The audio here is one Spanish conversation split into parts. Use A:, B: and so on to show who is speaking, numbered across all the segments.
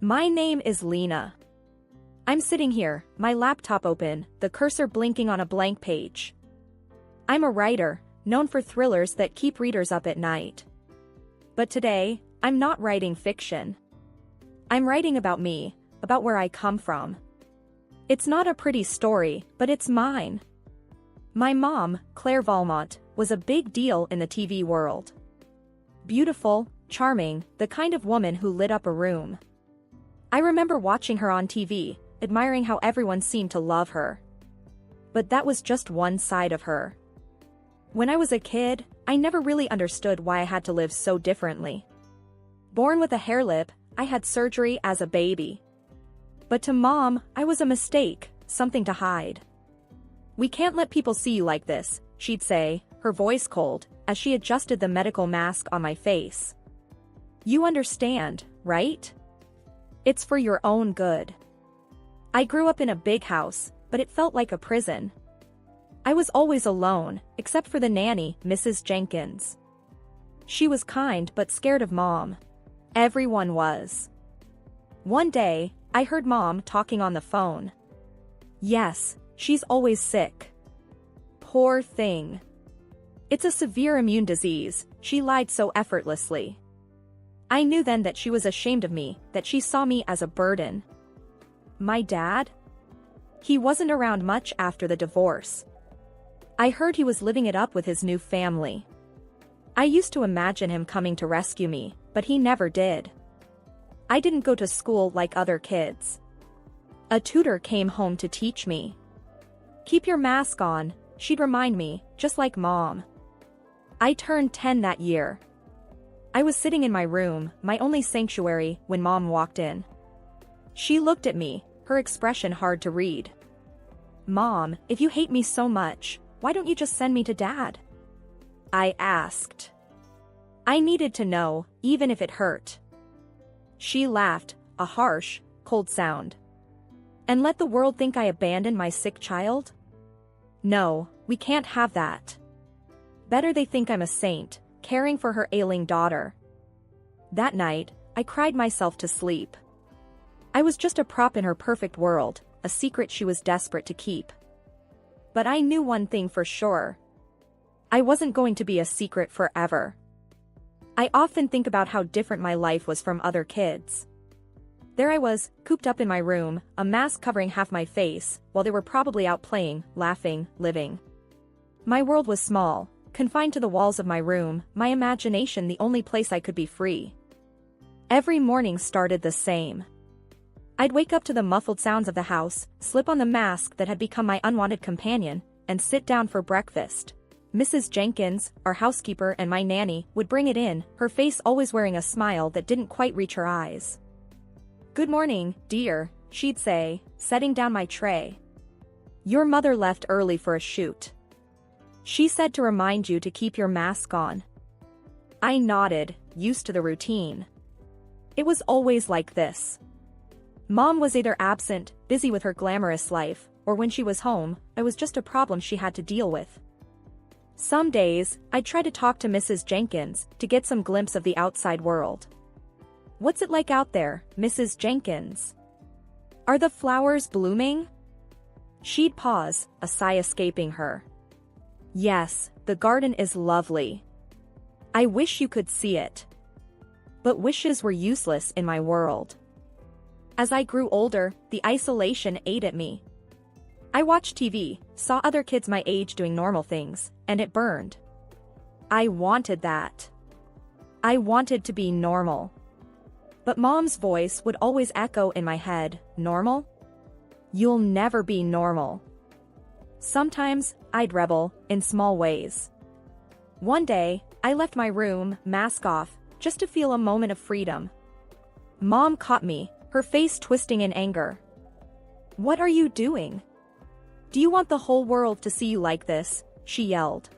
A: My name is Lena. I'm sitting here, my laptop open, the cursor blinking on a blank page. I'm a writer, known for thrillers that keep readers up at night. But today, I'm not writing fiction. I'm writing about me, about where I come from. It's not a pretty story, but it's mine. My mom, Claire Valmont, was a big deal in the TV world. Beautiful, charming, the kind of woman who lit up a room. I remember watching her on TV, admiring how everyone seemed to love her. But that was just one side of her. When I was a kid, I never really understood why I had to live so differently. Born with a hair lip, I had surgery as a baby. But to Mom, I was a mistake, something to hide. "We can't let people see you like this," she'd say, her voice cold, as she adjusted the medical mask on my face. "You understand, right? It's for your own good." I grew up in a big house, but it felt like a prison. I was always alone, except for the nanny, Mrs. Jenkins. She was kind but scared of Mom. Everyone was. One day, I heard Mom talking on the phone. "Yes, she's always sick. Poor thing. It's a severe immune disease," she lied so effortlessly. I knew then that she was ashamed of me, that she saw me as a burden. My dad? He wasn't around much after the divorce. I heard he was living it up with his new family. I used to imagine him coming to rescue me, but he never did. I didn't go to school like other kids. A tutor came home to teach me. "Keep your mask on," she'd remind me, just like Mom. I turned 10 that year. I was sitting in my room, my only sanctuary, when Mom walked in. She looked at me, her expression hard to read. "Mom, if you hate me so much, why don't you just send me to Dad?" I asked. I needed to know, even if it hurt. She laughed, a harsh, cold sound. "And let the world think I abandoned my sick child? No, we can't have that. Better they think I'm a saint, caring for her ailing daughter." That night, I cried myself to sleep. I was just a prop in her perfect world, a secret she was desperate to keep. But I knew one thing for sure. I wasn't going to be a secret forever. I often think about how different my life was from other kids. There I was, cooped up in my room, a mask covering half my face, while they were probably out playing, laughing, living. My world was small, confined to the walls of my room, my imagination the only place I could be free. Every morning started the same. I'd wake up to the muffled sounds of the house, slip on the mask that had become my unwanted companion, and sit down for breakfast. Mrs. Jenkins, our housekeeper and my nanny, would bring it in, her face always wearing a smile that didn't quite reach her eyes. "Good morning, dear," she'd say, setting down my tray. "Your mother left early for a shoot. She said to remind you to keep your mask on." I nodded, used to the routine. It was always like this. Mom was either absent, busy with her glamorous life, or when she was home, I was just a problem she had to deal with. Some days, I'd try to talk to Mrs. Jenkins, to get some glimpse of the outside world. "What's it like out there, Mrs. Jenkins? Are the flowers blooming?" She'd pause, a sigh escaping her. "Yes, the garden is lovely. I wish you could see it." But wishes were useless in my world. As I grew older, the isolation ate at me. I watched TV, saw other kids my age doing normal things, and it burned. I wanted that. I wanted to be normal. But Mom's voice would always echo in my head, "Normal? You'll never be normal." Sometimes, I'd rebel, in small ways. One day, I left my room, mask off, just to feel a moment of freedom. Mom caught me, her face twisting in anger. "What are you doing? Do you want the whole world to see you like this?" she yelled.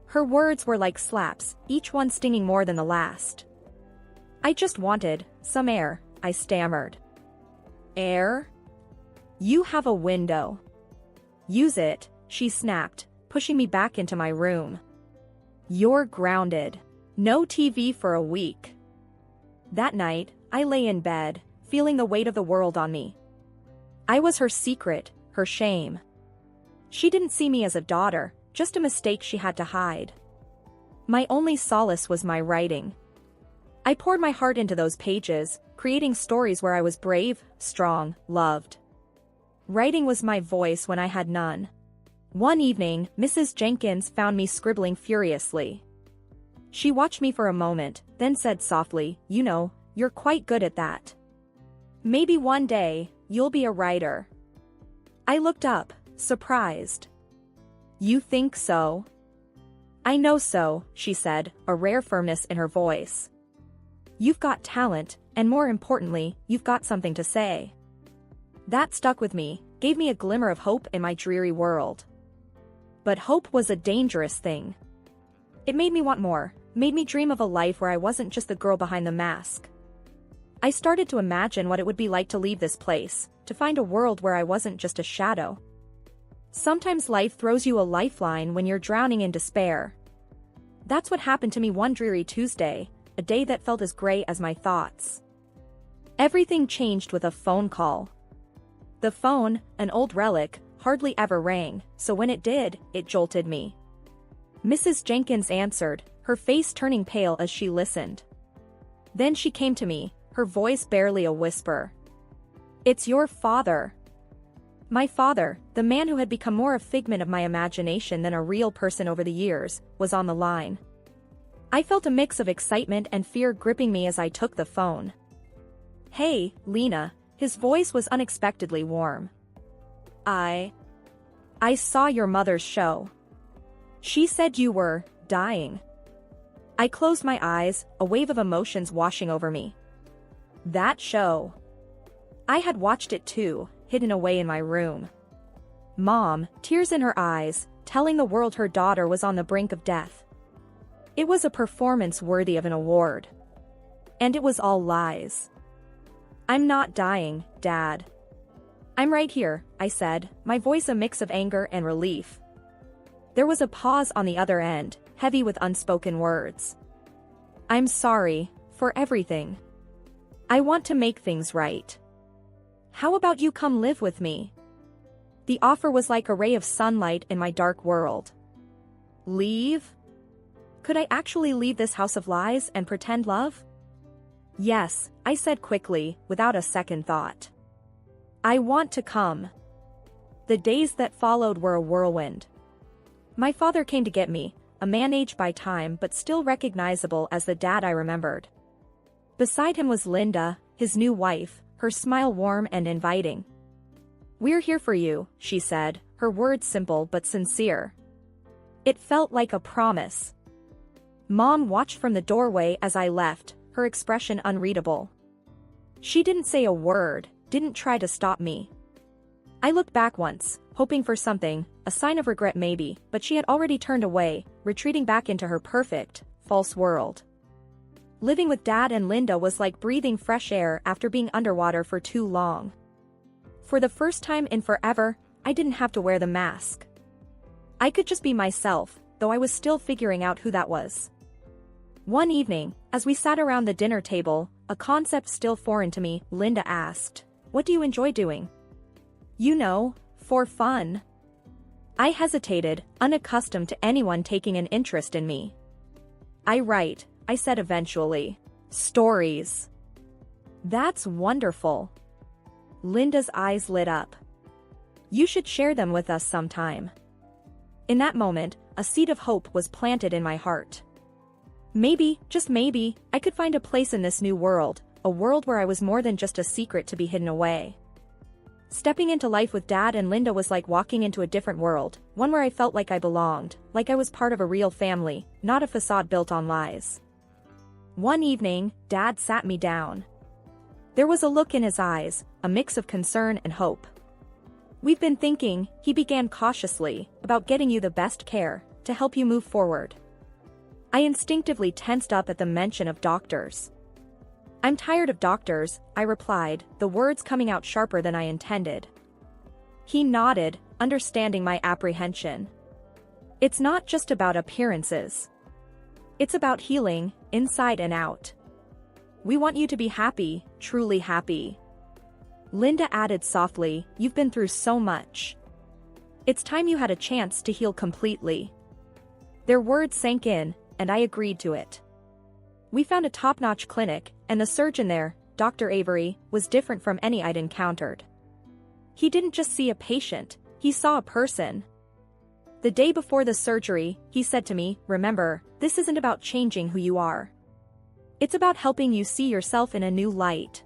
A: Her words were like slaps, each one stinging more than the last. "I just wanted some air," I stammered. "Air? You have a window. Use it," she snapped, pushing me back into my room. "You're grounded. No TV for a week." That night, I lay in bed, feeling the weight of the world on me. I was her secret, her shame. She didn't see me as a daughter, just a mistake she had to hide. My only solace was my writing. I poured my heart into those pages, creating stories where I was brave, strong, loved. Writing was my voice when I had none. One evening, Mrs. Jenkins found me scribbling furiously. She watched me for a moment, then said softly, "You know, you're quite good at that. Maybe one day, you'll be a writer." I looked up, surprised. "You think so?" "I know so," she said, a rare firmness in her voice. "You've got talent, and more importantly, you've got something to say." That stuck with me, gave me a glimmer of hope in my dreary world. But hope was a dangerous thing. It made me want more, made me dream of a life where I wasn't just the girl behind the mask. I started to imagine what it would be like to leave this place, to find a world where I wasn't just a shadow. Sometimes life throws you a lifeline when you're drowning in despair. That's what happened to me one dreary Tuesday, a day that felt as gray as my thoughts. Everything changed with a phone call. The phone, an old relic, hardly ever rang, so when it did, it jolted me. Mrs. Jenkins answered, her face turning pale as she listened. Then she came to me, her voice barely a whisper. "It's your father." My father, the man who had become more a figment of my imagination than a real person over the years, was on the line. I felt a mix of excitement and fear gripping me as I took the phone. "Hey, Lena," his voice was unexpectedly warm. I saw your mother's show. She said you were dying." I closed my eyes, a wave of emotions washing over me. That show. I had watched it too, hidden away in my room. Mom, tears in her eyes, telling the world her daughter was on the brink of death. It was a performance worthy of an award. And it was all lies. "I'm not dying, Dad." "I'm right here," I said, my voice a mix of anger and relief. There was a pause on the other end, heavy with unspoken words. "I'm sorry, for everything. I want to make things right. How about you come live with me?" The offer was like a ray of sunlight in my dark world. Leave? Could I actually leave this house of lies and pretend love? "Yes," I said quickly, without a second thought. "I want to come." The days that followed were a whirlwind. My father came to get me, a man aged by time but still recognizable as the dad I remembered. Beside him was Linda, his new wife, her smile warm and inviting. "We're here for you," she said, her words simple but sincere. It felt like a promise. Mom watched from the doorway as I left, her expression unreadable. She didn't say a word, didn't try to stop me. I looked back once, hoping for something, a sign of regret maybe, but she had already turned away, retreating back into her perfect, false world. Living with Dad and Linda was like breathing fresh air after being underwater for too long. For the first time in forever, I didn't have to wear the mask. I could just be myself, though I was still figuring out who that was. One evening, as we sat around the dinner table, a concept still foreign to me, Linda asked, "What do you enjoy doing?" "You know, for fun." I hesitated, unaccustomed to anyone taking an interest in me. "I write," I said eventually. "Stories." "That's wonderful." Linda's eyes lit up. "You should share them with us sometime." In that moment, a seed of hope was planted in my heart. Maybe, just maybe, I could find a place in this new world, a world where I was more than just a secret to be hidden away. Stepping into life with Dad and Linda was like walking into a different world, one where I felt like I belonged, like I was part of a real family, not a facade built on lies. One evening, Dad sat me down. There was a look in his eyes, a mix of concern and hope. "We've been thinking," he began cautiously, "about getting you the best care, to help you move forward." I instinctively tensed up at the mention of doctors. "I'm tired of doctors," I replied, the words coming out sharper than I intended. He nodded, understanding my apprehension. "It's not just about appearances. It's about healing, inside and out. We want you to be happy, truly happy." Linda added softly, "You've been through so much. It's time you had a chance to heal completely." Their words sank in, and I agreed to it. We found a top-notch clinic, and the surgeon there, Dr. Avery, was different from any I'd encountered. He didn't just see a patient, he saw a person. The day before the surgery, he said to me, "Remember, this isn't about changing who you are. It's about helping you see yourself in a new light."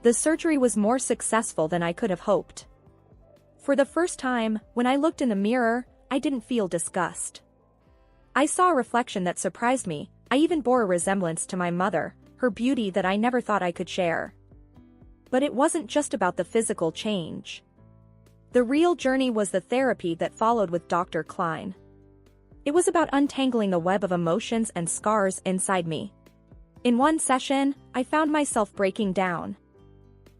A: The surgery was more successful than I could have hoped. For the first time, when I looked in the mirror, I didn't feel disgust. I saw a reflection that surprised me. I even bore a resemblance to my mother, her beauty that I never thought I could share. But it wasn't just about the physical change. The real journey was the therapy that followed with Dr. Klein. It was about untangling the web of emotions and scars inside me. In one session, I found myself breaking down.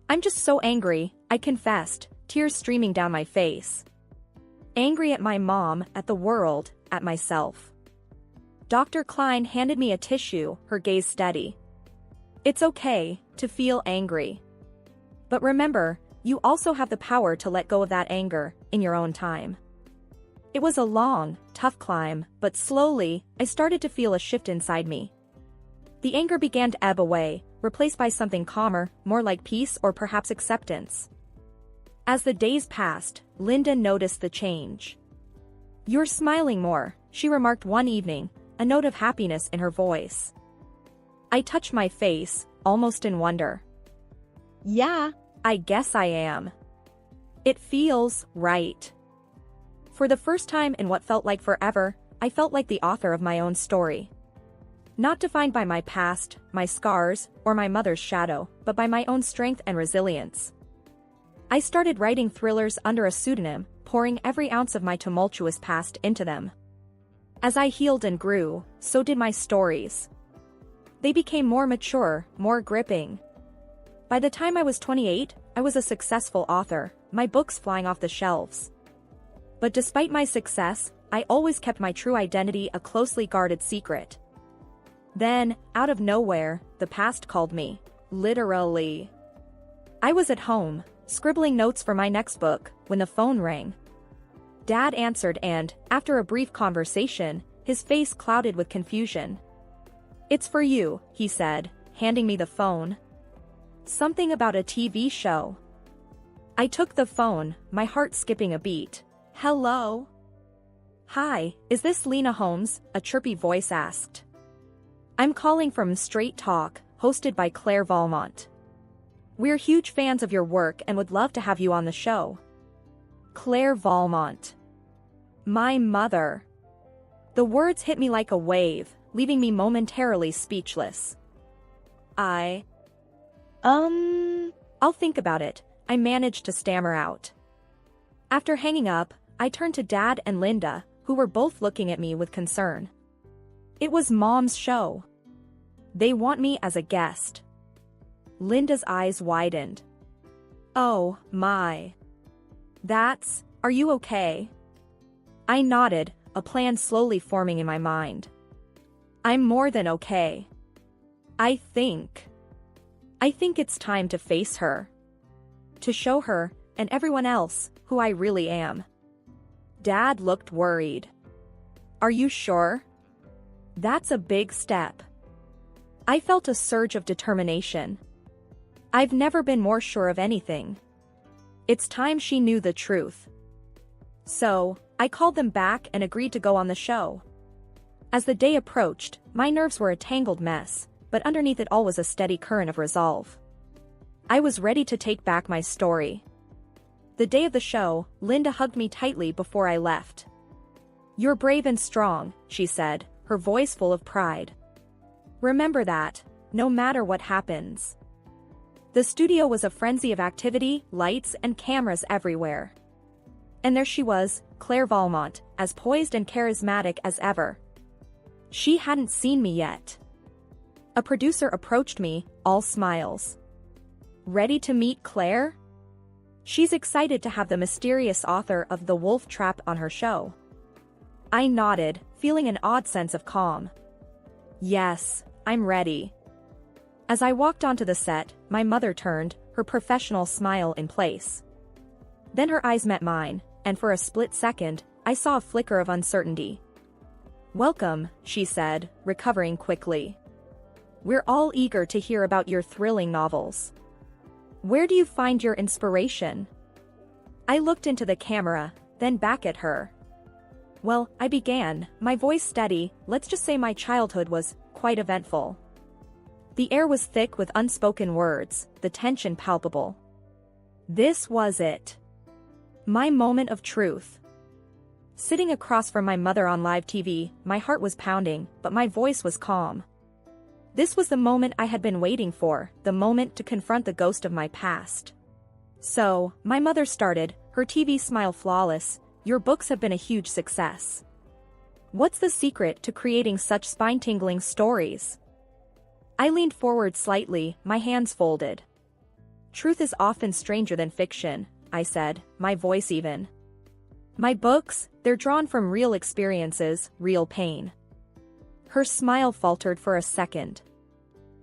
A: "I'm just so angry," I confessed, tears streaming down my face. Angry at my mom, at the world, at myself. Dr. Klein handed me a tissue, her gaze steady. "It's okay to feel angry. But remember, you also have the power to let go of that anger, in your own time." It was a long, tough climb, but slowly, I started to feel a shift inside me. The anger began to ebb away, replaced by something calmer, more like peace or perhaps acceptance. As the days passed, Linda noticed the change. "You're smiling more," she remarked one evening, a note of happiness in her voice. I touched my face, almost in wonder. "Yeah, I guess I am. It feels right." For the first time in what felt like forever, I felt like the author of my own story. Not defined by my past, my scars, or my mother's shadow, but by my own strength and resilience. I started writing thrillers under a pseudonym, pouring every ounce of my tumultuous past into them. As I healed and grew, so did my stories. They became more mature, more gripping. By the time I was 28, I was a successful author, my books flying off the shelves. But despite my success, I always kept my true identity a closely guarded secret. Then, out of nowhere, the past called me. Literally. I was at home, scribbling notes for my next book, when the phone rang. Dad answered and, after a brief conversation, his face clouded with confusion. "It's for you," he said, handing me the phone. "Something about a TV show." I took the phone, my heart skipping a beat. "Hello?" "Hi, is this Lena Holmes?" a chirpy voice asked. "I'm calling from Straight Talk, hosted by Claire Valmont. We're huge fans of your work and would love to have you on the show." Claire Valmont. My mother. The words hit me like a wave, leaving me momentarily speechless. I'll think about it," I managed to stammer out. After hanging up, I turned to Dad and Linda, who were both looking at me with concern. It was Mom's show. "They want me as a guest." Linda's eyes widened. "Oh, my. Are you okay?" I nodded, a plan slowly forming in my mind. "I'm more than okay. I think it's time to face her. To show her, and everyone else, who I really am." Dad looked worried. "Are you sure? That's a big step." I felt a surge of determination. I've never been more sure of anything. It's time she knew the truth. So, I called them back and agreed to go on the show. As the day approached, my nerves were a tangled mess, but underneath it all was a steady current of resolve. I was ready to take back my story. The day of the show, Linda hugged me tightly before I left. "You're brave and strong," she said, her voice full of pride. "Remember that, no matter what happens." The studio was a frenzy of activity, lights, and cameras everywhere. And there she was, Claire Valmont, as poised and charismatic as ever. She hadn't seen me yet. A producer approached me, all smiles. "Ready to meet Claire? She's excited to have the mysterious author of The Wolf Trap on her show." I nodded, feeling an odd sense of calm. "Yes, I'm ready." As I walked onto the set, my mother turned, her professional smile in place. Then her eyes met mine, and for a split second, I saw a flicker of uncertainty. "Welcome," she said, recovering quickly. "We're all eager to hear about your thrilling novels. Where do you find your inspiration?" I looked into the camera, then back at her. "Well, I began, my voice steady, let's just say my childhood was quite eventful." The air was thick with unspoken words, the tension palpable. This was it. My moment of truth. Sitting across from my mother on live TV, my heart was pounding, but my voice was calm. This was the moment I had been waiting for, the moment to confront the ghost of my past. "So," my mother started, her TV smile flawless, "your books have been a huge success. What's the secret to creating such spine-tingling stories?" I leaned forward slightly, my hands folded. "Truth is often stranger than fiction," I said, my voice even. "My books, they're drawn from real experiences, real pain." Her smile faltered for a second.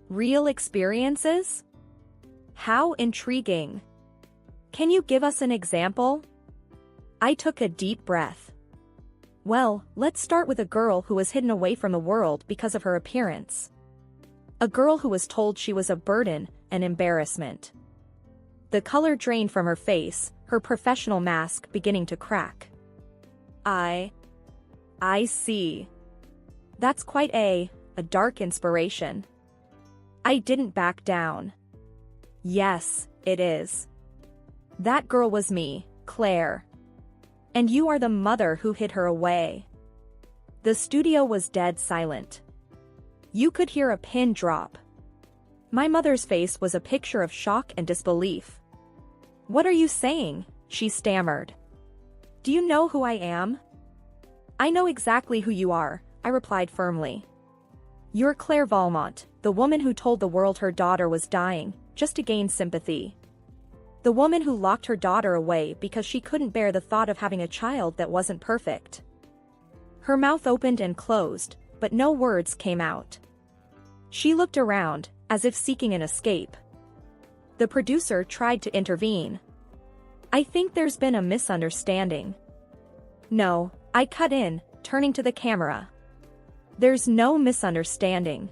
A: "Real experiences? How intriguing. Can you give us an example?" I took a deep breath. "Well, let's start with a girl who was hidden away from the world because of her appearance. A girl who was told she was a burden, an embarrassment." The color drained from her face, her professional mask beginning to crack. I see. That's quite a dark inspiration." I didn't back down. "Yes, it is. That girl was me, Claire. And you are the mother who hid her away." The studio was dead silent. You could hear a pin drop. My mother's face was a picture of shock and disbelief. "What are you saying?" she stammered. "Do you know who I am?" "I know exactly who you are," I replied firmly. "You're Claire Valmont, the woman who told the world her daughter was dying, just to gain sympathy. The woman who locked her daughter away because she couldn't bear the thought of having a child that wasn't perfect." Her mouth opened and closed, but no words came out. She looked around, as if seeking an escape. The producer tried to intervene. "I think there's been a misunderstanding." "No," I cut in, turning to the camera. "There's no misunderstanding.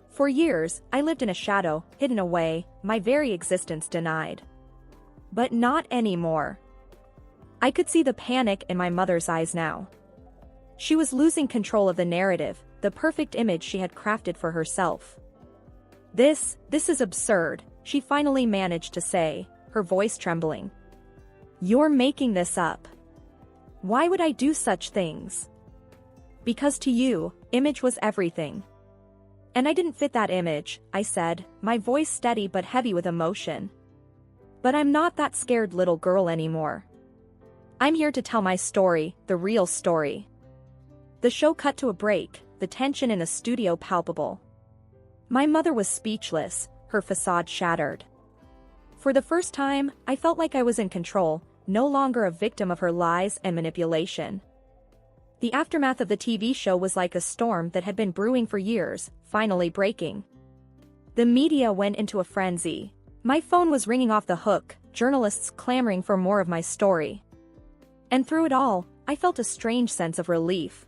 A: For years, I lived in a shadow, hidden away, my very existence denied. But not anymore." I could see the panic in my mother's eyes now. She was losing control of the narrative, the perfect image she had crafted for herself. This is absurd," she finally managed to say, her voice trembling. "You're making this up. Why would I do such things?" "Because to you, image was everything. And I didn't fit that image," I said, my voice steady but heavy with emotion. "But I'm not that scared little girl anymore. I'm here to tell my story, the real story." The show cut to a break, the tension in the studio palpable. My mother was speechless, her facade shattered. For the first time, I felt like I was in control, no longer a victim of her lies and manipulation. The aftermath of the TV show was like a storm that had been brewing for years, finally breaking. The media went into a frenzy. My phone was ringing off the hook, journalists clamoring for more of my story. And through it all, I felt a strange sense of relief.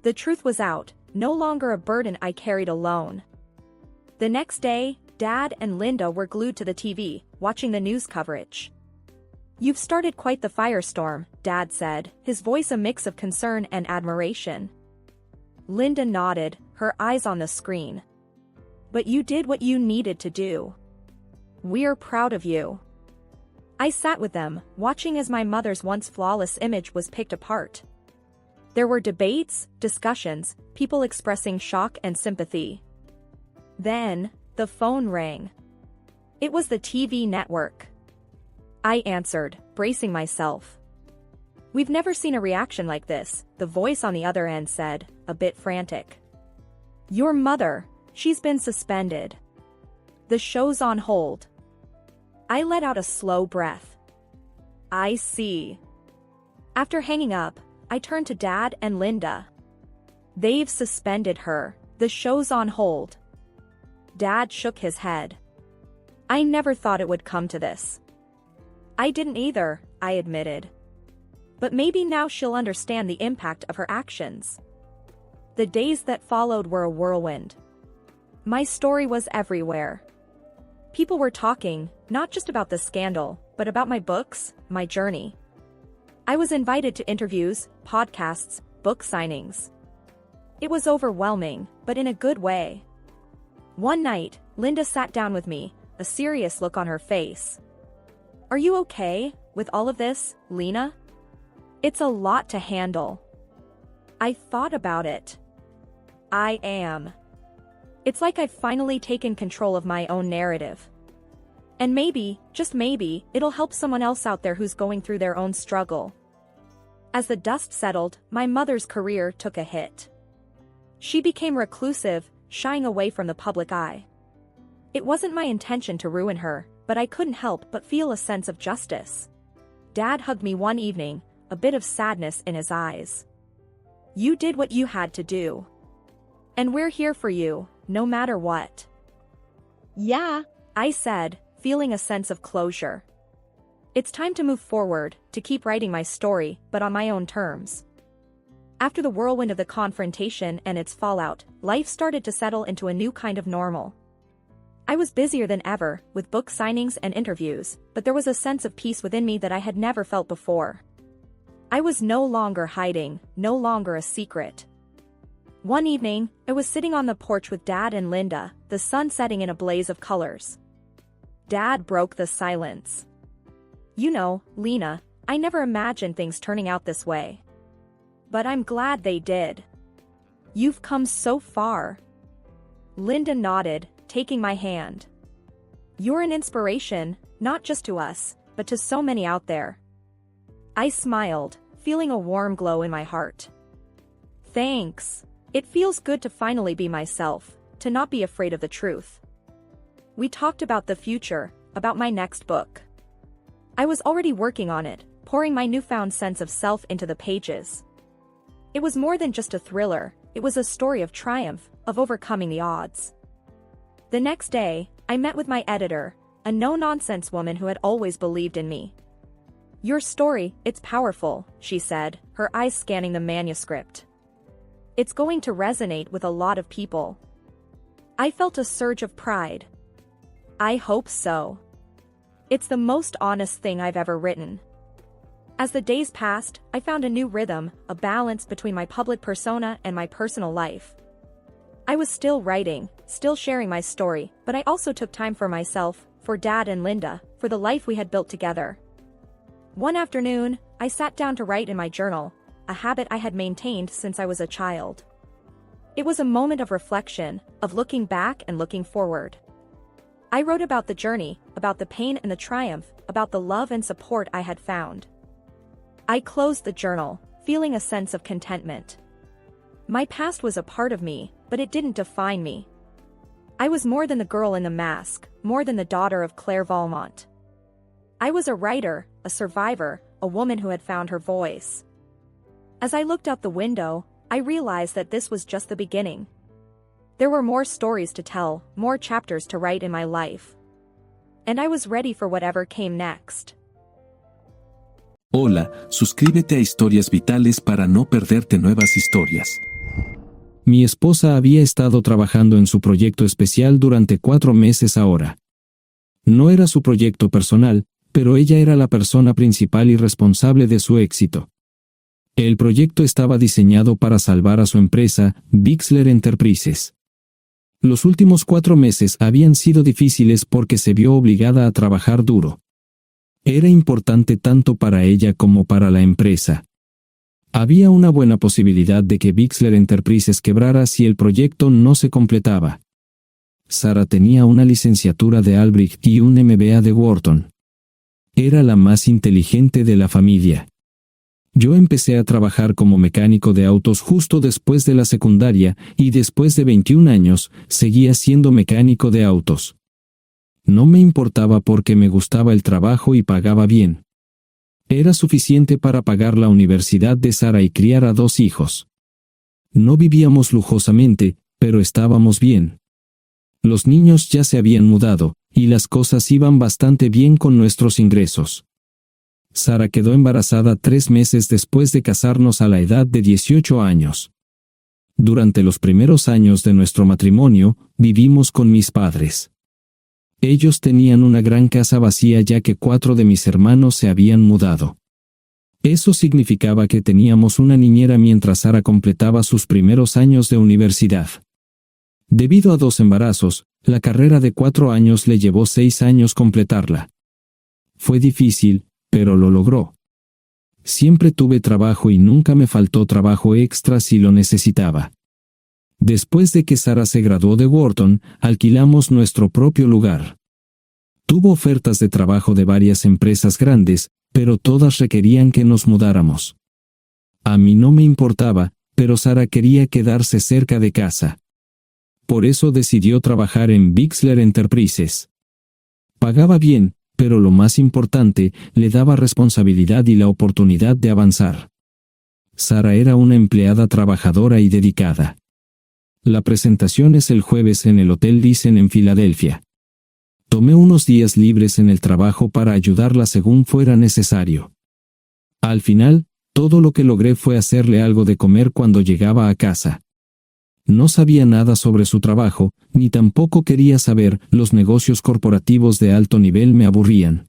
A: The truth was out, no longer a burden I carried alone. The next day, Dad and Linda were glued to the TV, watching the news coverage. "You've started quite the firestorm," Dad said, his voice a mix of concern and admiration. Linda nodded, her eyes on the screen. "But you did what you needed to do. We're proud of you." I sat with them, watching as my mother's once flawless image was picked apart. There were debates, discussions, people expressing shock and sympathy. Then, the phone rang. It was the TV network. I answered, bracing myself. "We've never seen a reaction like this," the voice on the other end said, a bit frantic. "Your mother, she's been suspended. The show's on hold." I let out a slow breath. "I see." After hanging up, I turned to Dad and Linda. "They've suspended her. The show's on hold." Dad shook his head. I never thought it would come to this. I didn't either, I admitted. But maybe now she'll understand the impact of her actions. The days that followed were a whirlwind. My story was everywhere. People were talking, not just about the scandal, but about my books, my journey. I was invited to interviews, podcasts, book signings. It was overwhelming, but in a good way. One night, Linda sat down with me, a serious look on her face. "Are you okay with all of this, Lena? It's a lot to handle." I thought about it. I am. It's like I've finally taken control of my own narrative. And maybe, just maybe, it'll help someone else out there who's going through their own struggle. As the dust settled, my mother's career took a hit. She became reclusive, shying away from the public eye. It wasn't my intention to ruin her, but I couldn't help but feel a sense of justice. Dad hugged me one evening, a bit of sadness in his eyes. "You did what you had to do. And we're here for you, no matter what." "Yeah," I said, feeling a sense of closure. It's time to move forward, to keep writing my story, but on my own terms. After the whirlwind of the confrontation and its fallout, life started to settle into a new kind of normal. I was busier than ever, with book signings and interviews, but there was a sense of peace within me that I had never felt before. I was no longer hiding, no longer a secret. One evening, I was sitting on the porch with Dad and Linda, the sun setting in a blaze of colors. Dad broke the silence. "You know, Lena, I never imagined things turning out this way. But I'm glad they did. You've come so far." Linda nodded, taking my hand. "You're an inspiration, not just to us, but to so many out there." I smiled, feeling a warm glow in my heart. "Thanks. It feels good to finally be myself, to not be afraid of the truth." We talked about the future, about my next book. I was already working on it, pouring my newfound sense of self into the pages. It was more than just a thriller, it was a story of triumph, of overcoming the odds. The next day, I met with my editor, a no-nonsense woman who had always believed in me. "Your story, it's powerful," she said, her eyes scanning the manuscript. "It's going to resonate with a lot of people." I felt a surge of pride. I hope so. It's the most honest thing I've ever written. As the days passed, I found a new rhythm, a balance between my public persona and my personal life. I was still writing, still sharing my story, but I also took time for myself, for Dad and Linda, for the life we had built together. One afternoon, I sat down to write in my journal, a habit I had maintained since I was a child. It was a moment of reflection, of looking back and looking forward. I wrote about the journey, about the pain and the triumph, about the love and support I had found. I closed the journal, feeling a sense of contentment. My past was a part of me, but it didn't define me. I was more than the girl in the mask, more than the daughter of Claire Valmont. I was a writer, a survivor, a woman who had found her voice. As I looked out the window, I realized that this was just the beginning. There were more stories to tell, more chapters to write in my life. And I was ready for whatever came next.
B: Hola, suscríbete a Historias Vitales para no perderte nuevas historias. Mi esposa había estado trabajando en su proyecto especial durante 4 meses ahora. No era su proyecto personal, pero ella era la persona principal y responsable de su éxito. El proyecto estaba diseñado para salvar a su empresa, Bixler Enterprises. Los últimos 4 meses habían sido difíciles porque se vio obligada a trabajar duro. Era importante tanto para ella como para la empresa. Había una buena posibilidad de que Bixler Enterprises quebrara si el proyecto no se completaba. Sara tenía una licenciatura de Albrecht y un MBA de Wharton. Era la más inteligente de la familia. Yo empecé a trabajar como mecánico de autos justo después de la secundaria y después de 21 años, seguía siendo mecánico de autos. No me importaba porque me gustaba el trabajo y pagaba bien. Era suficiente para pagar la universidad de Sara y criar a 2 hijos. No vivíamos lujosamente, pero estábamos bien. Los niños ya se habían mudado, y las cosas iban bastante bien con nuestros ingresos. Sara quedó embarazada 3 meses después de casarnos a la edad de 18 años. Durante los primeros años de nuestro matrimonio, vivimos con mis padres. Ellos tenían una gran casa vacía ya que 4 de mis hermanos se habían mudado. Eso significaba que teníamos una niñera mientras Sara completaba sus primeros años de universidad. Debido a 2 embarazos, la carrera de 4 años le llevó 6 años completarla. Fue difícil, pero lo logró. Siempre tuve trabajo y nunca me faltó trabajo extra si lo necesitaba. Después de que Sara se graduó de Wharton, alquilamos nuestro propio lugar. Tuvo ofertas de trabajo de varias empresas grandes, pero todas requerían que nos mudáramos. A mí no me importaba, pero Sara quería quedarse cerca de casa. Por eso decidió trabajar en Bixler Enterprises. Pagaba bien, pero lo más importante, le daba responsabilidad y la oportunidad de avanzar. Sara era una empleada trabajadora y dedicada. La presentación es el jueves en el Hotel Thyssen en Filadelfia. Tomé unos días libres en el trabajo para ayudarla según fuera necesario. Al final, todo lo que logré fue hacerle algo de comer cuando llegaba a casa. No sabía nada sobre su trabajo, ni tampoco quería saber. Los negocios corporativos de alto nivel me aburrían.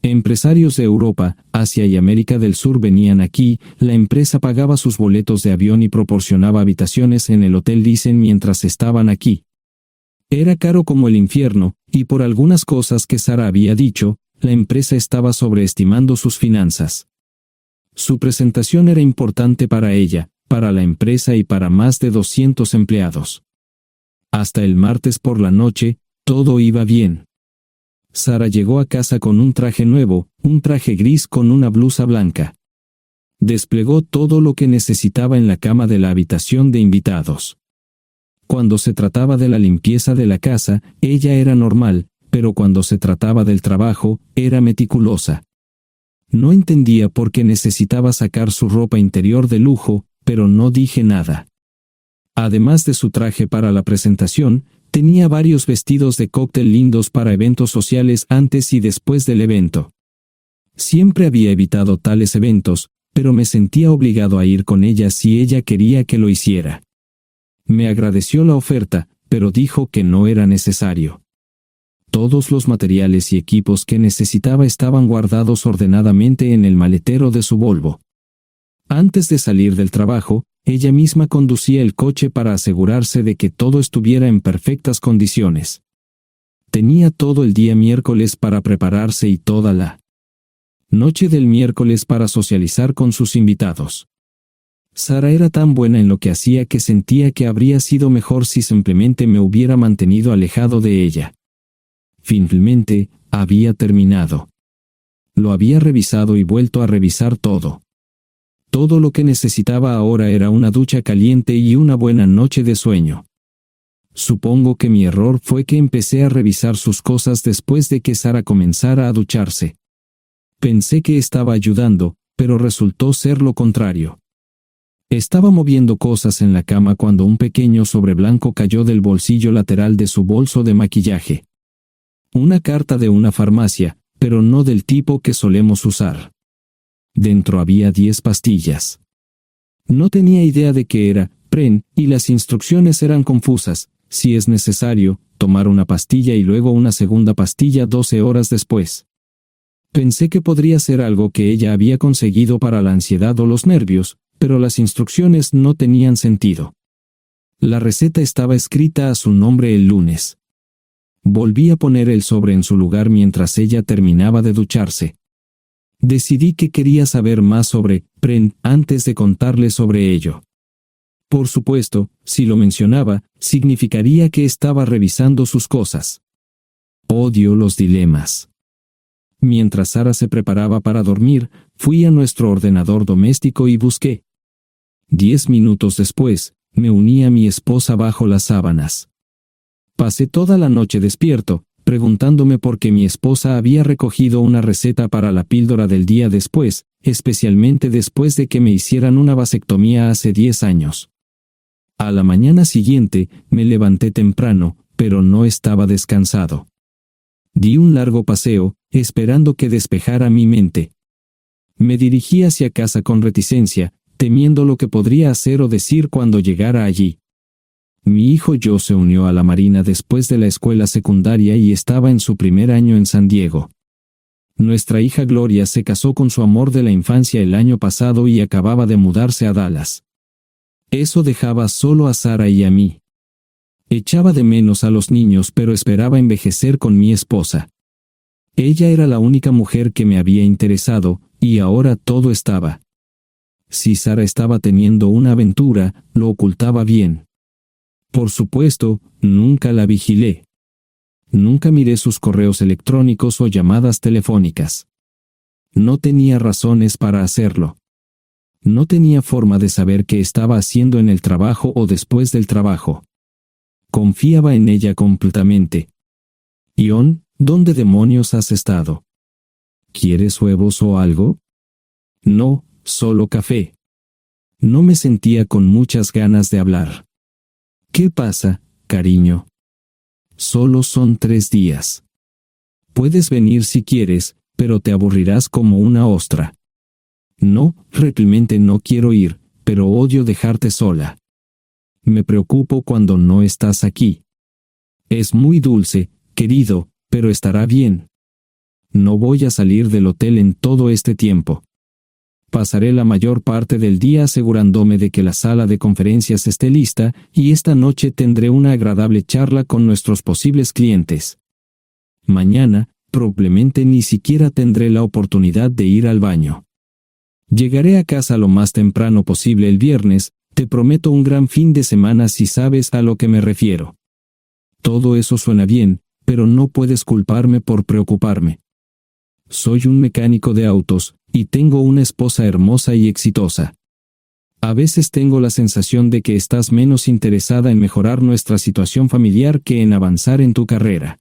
B: Empresarios de Europa, Asia y América del Sur venían aquí, la empresa pagaba sus boletos de avión y proporcionaba habitaciones en el Hotel Thyssen mientras estaban aquí. Era caro como el infierno, y por algunas cosas que Sara había dicho, la empresa estaba sobreestimando sus finanzas. Su presentación era importante para ella, para la empresa y para más de 200 empleados. Hasta el martes por la noche, todo iba bien. Sara llegó a casa con un traje nuevo, un traje gris con una blusa blanca. Desplegó todo lo que necesitaba en la cama de la habitación de invitados. Cuando se trataba de la limpieza de la casa, ella era normal, pero cuando se trataba del trabajo, era meticulosa. No entendía por qué necesitaba sacar su ropa interior de lujo, pero no dije nada. Además de su traje para la presentación, tenía varios vestidos de cóctel lindos para eventos sociales antes y después del evento. Siempre había evitado tales eventos, pero me sentía obligado a ir con ella si ella quería que lo hiciera. Me agradeció la oferta, pero dijo que no era necesario. Todos los materiales y equipos que necesitaba estaban guardados ordenadamente en el maletero de su Volvo. Antes de salir del trabajo, ella misma conducía el coche para asegurarse de que todo estuviera en perfectas condiciones. Tenía todo el día miércoles para prepararse y toda la noche del miércoles para socializar con sus invitados. Sara era tan buena en lo que hacía que sentía que habría sido mejor si simplemente me hubiera mantenido alejado de ella. Finalmente, había terminado. Lo había revisado y vuelto a revisar todo. Todo lo que necesitaba ahora era una ducha caliente y una buena noche de sueño. Supongo que mi error fue que empecé a revisar sus cosas después de que Sara comenzara a ducharse. Pensé que estaba ayudando, pero resultó ser lo contrario. Estaba moviendo cosas en la cama cuando un pequeño sobre blanco cayó del bolsillo lateral de su bolso de maquillaje. Una carta de una farmacia, pero no del tipo que solemos usar. Dentro había 10 pastillas. No tenía idea de qué era, Pren, y las instrucciones eran confusas. Si es necesario, tomar una pastilla y luego una segunda pastilla 12 horas después. Pensé que podría ser algo que ella había conseguido para la ansiedad o los nervios, pero las instrucciones no tenían sentido. La receta estaba escrita a su nombre el lunes. Volví a poner el sobre en su lugar mientras ella terminaba de ducharse. Decidí que quería saber más sobre Pren antes de contarle sobre ello. Por supuesto, si lo mencionaba, significaría que estaba revisando sus cosas. Odio los dilemas. Mientras Sara se preparaba para dormir, fui a nuestro ordenador doméstico y busqué. 10 minutos después, me uní a mi esposa bajo las sábanas. Pasé toda la noche despierto, preguntándome por qué mi esposa había recogido una receta para la píldora del día después, especialmente después de que me hicieran una vasectomía hace 10 años. A la mañana siguiente, me levanté temprano, pero no estaba descansado. Di un largo paseo, esperando que despejara mi mente. Me dirigí hacia casa con reticencia, temiendo lo que podría hacer o decir cuando llegara allí. Mi hijo Joe se unió a la Marina después de la escuela secundaria y estaba en su primer año en San Diego. Nuestra hija Gloria se casó con su amor de la infancia el año pasado y acababa de mudarse a Dallas. Eso dejaba solo a Sara y a mí. Echaba de menos a los niños, pero esperaba envejecer con mi esposa. Ella era la única mujer que me había interesado, y ahora todo estaba. Si Sara estaba teniendo una aventura, lo ocultaba bien. Por supuesto, nunca la vigilé. Nunca miré sus correos electrónicos o llamadas telefónicas. No tenía razones para hacerlo. No tenía forma de saber qué estaba haciendo en el trabajo o después del trabajo. Confiaba en ella completamente. Ion, ¿dónde demonios has estado? ¿Quieres huevos o algo? No, solo café. No me sentía con muchas ganas de hablar. ¿Qué pasa, cariño? Solo son 3 días. Puedes venir si quieres, pero te aburrirás como una ostra. No, realmente no quiero ir, pero odio dejarte sola. Me preocupo cuando no estás aquí. Es muy dulce, querido, pero estará bien. No voy a salir del hotel en todo este tiempo. Pasaré la mayor parte del día asegurándome de que la sala de conferencias esté lista, y esta noche tendré una agradable charla con nuestros posibles clientes. Mañana, probablemente ni siquiera tendré la oportunidad de ir al baño. Llegaré a casa lo más temprano posible el viernes, te prometo un gran fin de semana si sabes a lo que me refiero. Todo eso suena bien, pero no puedes culparme por preocuparme. Soy un mecánico de autos, y tengo una esposa hermosa y exitosa. A veces tengo la sensación de que estás menos interesada en mejorar nuestra situación familiar que en avanzar en tu carrera.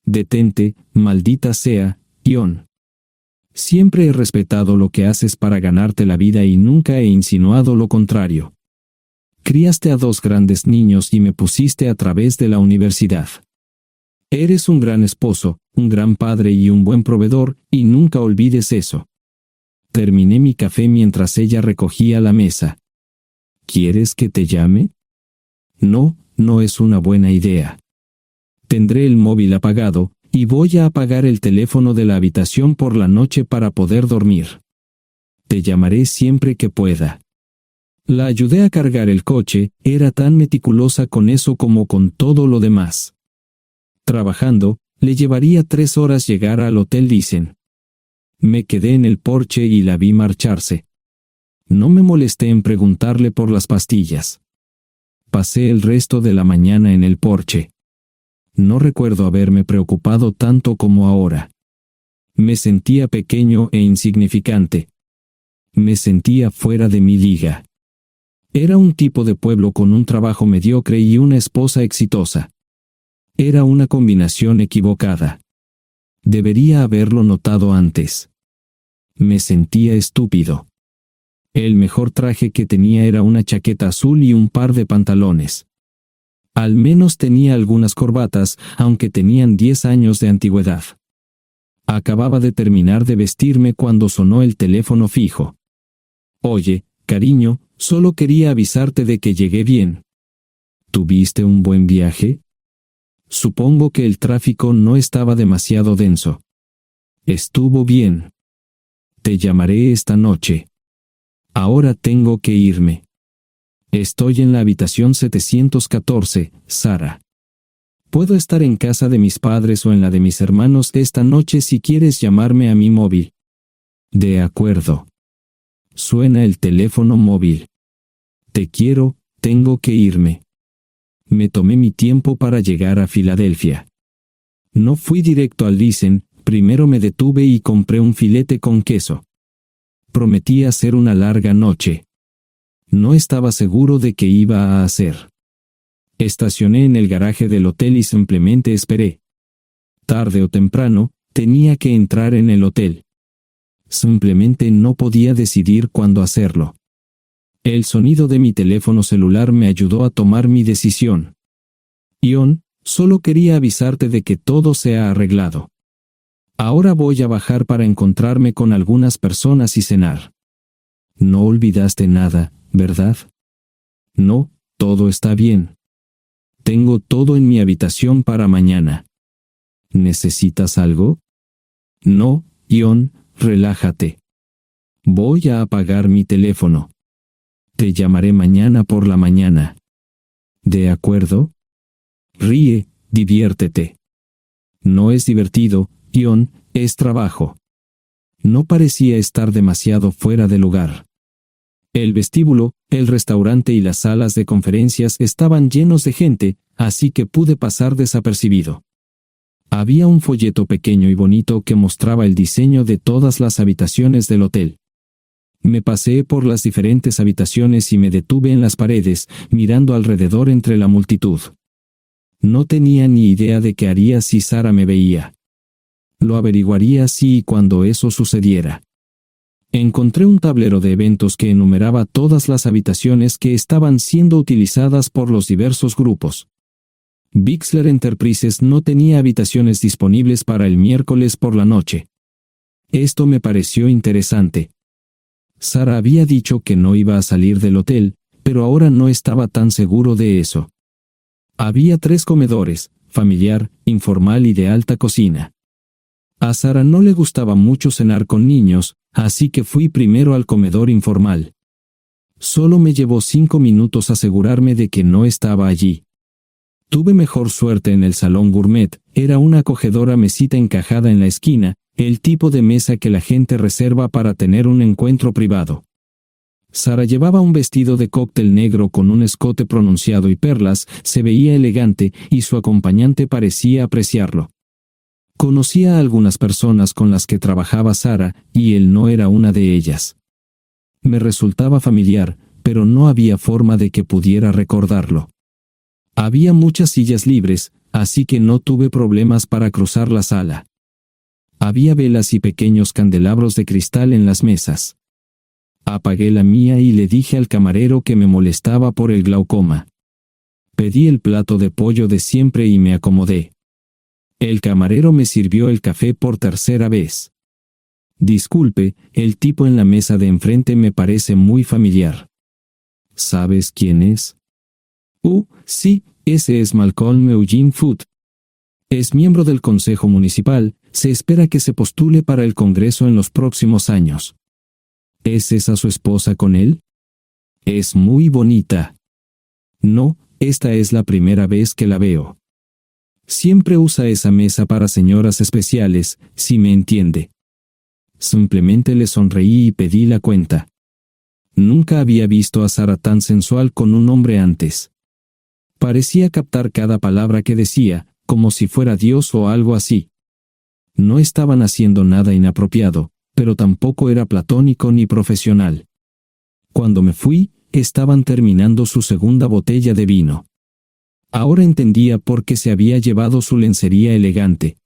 B: Detente, maldita sea, Ion. Siempre he respetado lo que haces para ganarte la vida y nunca he insinuado lo contrario. Criaste a 2 grandes niños y me pusiste a través de la universidad. Eres un gran esposo, un gran padre y un buen proveedor, y nunca olvides eso. Terminé mi café mientras ella recogía la mesa. ¿Quieres que te llame? No, no es una buena idea. Tendré el móvil apagado, y voy a apagar el teléfono de la habitación por la noche para poder dormir. Te llamaré siempre que pueda. La ayudé a cargar el coche, era tan meticulosa con eso como con todo lo demás. Trabajando, le llevaría 3 horas llegar al Hotel Dicen. Me quedé en el porche y la vi marcharse. No me molesté en preguntarle por las pastillas. Pasé el resto de la mañana en el porche. No recuerdo haberme preocupado tanto como ahora. Me sentía pequeño e insignificante. Me sentía fuera de mi liga. Era un tipo de pueblo con un trabajo mediocre y una esposa exitosa. Era una combinación equivocada. Debería haberlo notado antes. Me sentía estúpido. El mejor traje que tenía era una chaqueta azul y un par de pantalones. Al menos tenía algunas corbatas, aunque tenían 10 años de antigüedad. Acababa de terminar de vestirme cuando sonó el teléfono fijo. Oye, cariño, solo quería avisarte de que llegué bien. ¿Tuviste un buen viaje? Supongo que el tráfico no estaba demasiado denso. Estuvo bien. Te llamaré esta noche. Ahora tengo que irme. Estoy en la habitación 714, Sara. Puedo estar en casa de mis padres o en la de mis hermanos esta noche si quieres llamarme a mi móvil. De acuerdo. Suena el teléfono móvil. Te quiero, tengo que irme. Me tomé mi tiempo para llegar a Filadelfia. No fui directo al Dicen, primero me detuve y compré un filete con queso. Prometí hacer una larga noche. No estaba seguro de qué iba a hacer. Estacioné en el garaje del hotel y simplemente esperé. Tarde o temprano, tenía que entrar en el hotel. Simplemente no podía decidir cuándo hacerlo. El sonido de mi teléfono celular me ayudó a tomar mi decisión. Ion, Solo quería avisarte de que todo se ha arreglado. Ahora voy a bajar para encontrarme con algunas personas y cenar. No olvidaste nada, ¿verdad? No, todo está bien. Tengo todo en mi habitación para mañana. ¿Necesitas algo? No, Ion, relájate. Voy a apagar mi teléfono. Te llamaré mañana por la mañana. ¿De acuerdo? Ríe, diviértete. No es divertido, Ion, es trabajo. No parecía estar demasiado fuera de lugar. El vestíbulo, el restaurante y las salas de conferencias estaban llenos de gente, así que pude pasar desapercibido. Había un folleto pequeño y bonito que mostraba el diseño de todas las habitaciones del hotel. Me paseé por las diferentes habitaciones y me detuve en las paredes, mirando alrededor entre la multitud. No tenía ni idea de qué haría si Sara me veía. Lo averiguaría si y cuando eso sucediera. Encontré un tablero de eventos que enumeraba todas las habitaciones que estaban siendo utilizadas por los diversos grupos. Bixler Enterprises no tenía habitaciones disponibles para el miércoles por la noche. Esto me pareció interesante. Sara había dicho que no iba a salir del hotel, pero ahora no estaba tan seguro de eso. Había 3 comedores, familiar, informal y de alta cocina. A Sara no le gustaba mucho cenar con niños, así que fui primero al comedor informal. Solo me llevó 5 minutos asegurarme de que no estaba allí. Tuve mejor suerte en el salón gourmet, era una acogedora mesita encajada en la esquina, el tipo de mesa que la gente reserva para tener un encuentro privado. Sara llevaba un vestido de cóctel negro con un escote pronunciado y perlas, se veía elegante y su acompañante parecía apreciarlo. Conocía a algunas personas con las que trabajaba Sara, y él no era una de ellas. Me resultaba familiar, pero no había forma de que pudiera recordarlo. Había muchas sillas libres, así que no tuve problemas para cruzar la sala. Había velas y pequeños candelabros de cristal en las mesas. Apagué la mía y le dije al camarero que me molestaba por el glaucoma. Pedí el plato de pollo de siempre y me acomodé. El camarero me sirvió el café por tercera vez. Disculpe, el tipo en la mesa de enfrente me parece muy familiar. ¿Sabes quién es? Sí, ese es Malcolm Eugene Foote. Es miembro del Consejo Municipal, se espera que se postule para el Congreso en los próximos años. ¿Es esa su esposa con él? Es muy bonita. No, esta es la primera vez que la veo. Siempre usa esa mesa para señoras especiales, si me entiende. Simplemente le sonreí y pedí la cuenta. Nunca había visto a Sara tan sensual con un hombre antes. Parecía captar cada palabra que decía, como si fuera Dios o algo así. No estaban haciendo nada inapropiado, pero tampoco era platónico ni profesional. Cuando me fui, estaban terminando su segunda botella de vino. Ahora entendía por qué se había llevado su lencería elegante.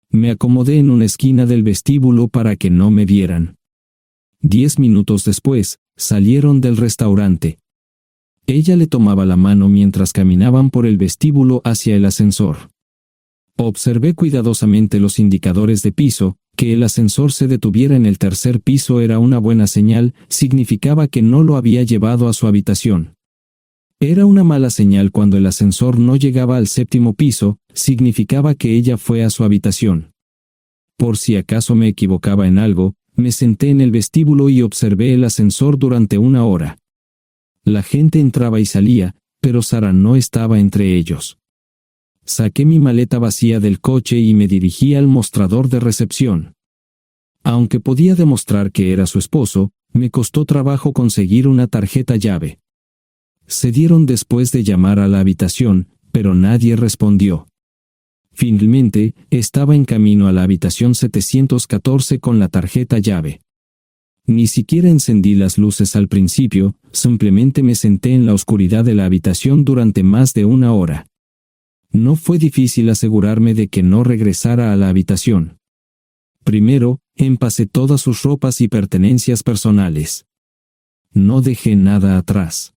B: Me acomodé en una esquina del vestíbulo para que no me vieran. 10 minutos después, salieron del restaurante. Ella le tomaba la mano mientras caminaban por el vestíbulo hacia el ascensor. Observé cuidadosamente los indicadores de piso. Que el ascensor se detuviera en el tercer piso era una buena señal, significaba que no lo había llevado a su habitación. Era una mala señal cuando el ascensor no llegaba al 7º piso, significaba que ella fue a su habitación. Por si acaso me equivocaba en algo, me senté en el vestíbulo y observé el ascensor durante 1 hora. La gente entraba y salía, pero Sara no estaba entre ellos. Saqué mi maleta vacía del coche y me dirigí al mostrador de recepción. Aunque podía demostrar que era su esposo, me costó trabajo conseguir una tarjeta llave. Se dieron después de llamar a la habitación, pero nadie respondió. Finalmente, estaba en camino a la habitación 714 con la tarjeta llave. Ni siquiera encendí las luces al principio, simplemente me senté en la oscuridad de la habitación durante más de 1 hora. No fue difícil asegurarme de que no regresara a la habitación. Primero, empacé todas sus ropas y pertenencias personales. No dejé nada atrás.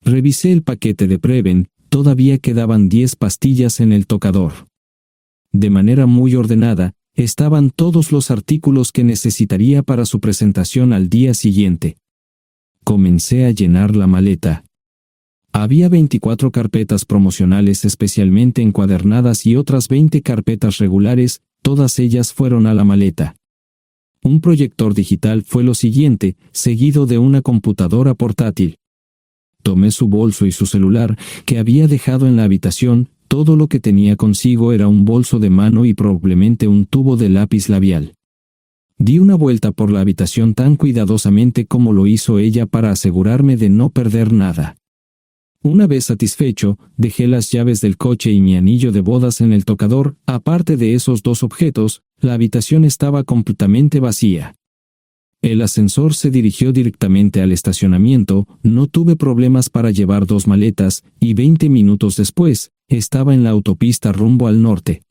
B: Revisé el paquete de Prevent, todavía quedaban 10 pastillas en el tocador. De manera muy ordenada, estaban todos los artículos que necesitaría para su presentación al día siguiente. Comencé a llenar la maleta. Había 24 carpetas promocionales especialmente encuadernadas y otras 20 carpetas regulares, todas ellas fueron a la maleta. Un proyector digital fue lo siguiente, seguido de una computadora portátil. Tomé su bolso y su celular, que había dejado en la habitación. Todo lo que tenía consigo era un bolso de mano y probablemente un tubo de lápiz labial. Di una vuelta por la habitación tan cuidadosamente como lo hizo ella para asegurarme de no perder nada. Una vez satisfecho, dejé las llaves del coche y mi anillo de bodas en el tocador. Aparte de esos dos objetos, la habitación estaba completamente vacía. El ascensor se dirigió directamente al estacionamiento, no tuve problemas para llevar 2 maletas, y 20 minutos después, estaba en la autopista rumbo al norte.